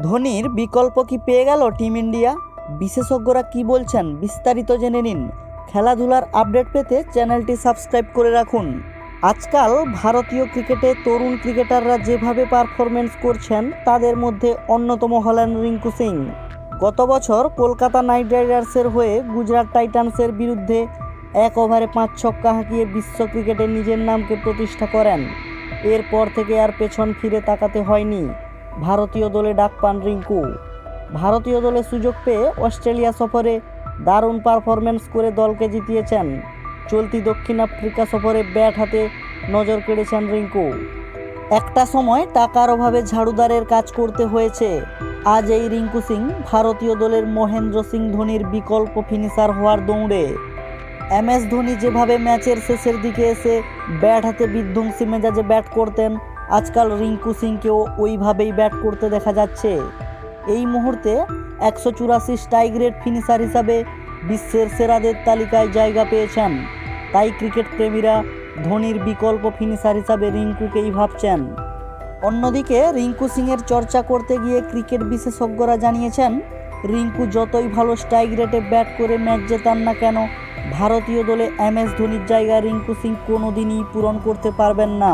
ধোনির বিকল্প কি পেয়ে গেল টিম ইন্ডিয়া? বিশেষজ্ঞরা কি বলছেন বিস্তারিত জেনে নিন। খেলাধুলার আপডেট পেতে চ্যানেলটি সাবস্ক্রাইব করে রাখুন। আজকাল ভারতীয় ক্রিকেটে তরুণ ক্রিকেটাররা যেভাবে পারফরমেন্স করছেন তাদের মধ্যে অন্যতম হলেন রিঙ্কু সিং। গত বছর কলকাতা নাইট রাইডার্সের হয়ে গুজরাট টাইটান্সের বিরুদ্ধে 1 ওভারে 5 ছক্কা হাঁকিয়ে বিশ্ব ক্রিকেটে নিজের নামকে প্রতিষ্ঠা করেন। এরপর থেকে আর পেছন ফিরে তাকাতে হয়নি। ভারতীয় দলে ডাক পান রিঙ্কু। ভারতীয় দলে সুযোগ পেয়ে অস্ট্রেলিয়া সফরে দারুণ পারফরমেন্স করে দলকে জিতিয়েছেন। চলতি দক্ষিণ আফ্রিকা সফরে ব্যাট হাতে নজর কেড়েছেন রিঙ্কু। একটা সময় টাকার অভাবে ঝাড়ুদারের কাজ করতে হয়েছে। আজ এই রিঙ্কু সিং ভারতীয় দলের মহেন্দ্র সিং ধোনির বিকল্প ফিনিশার হওয়ার দৌড়ে। MS ধোনি যেভাবে ম্যাচের শেষের দিকে এসে ব্যাট হাতে বিধ্বংসী মেজাজে ব্যাট করতেন, আজকাল রিঙ্কু সিংকেও ওইভাবেই ব্যাট করতে দেখা যাচ্ছে। এই মুহূর্তে 184 স্ট্রাইক রেট ফিনিশার হিসাবে বিশ্বের সেরাদের তালিকায় জায়গা পেয়েছেন। তাই ক্রিকেট প্রেমীরা ধোনির বিকল্প ফিনিশার হিসাবে রিঙ্কুকেই ভাবছেন। অন্যদিকে রিঙ্কু সিংয়ের চর্চা করতে গিয়ে ক্রিকেট বিশেষজ্ঞরা জানিয়েছেন, রিঙ্কু যতই ভালো স্ট্রাইক রেটে ব্যাট করে ম্যাচ জেতান না কেন, ভারতীয় দলে MS ধোনির জায়গা রিঙ্কু সিং কোনোদিনই পূরণ করতে পারবেন না।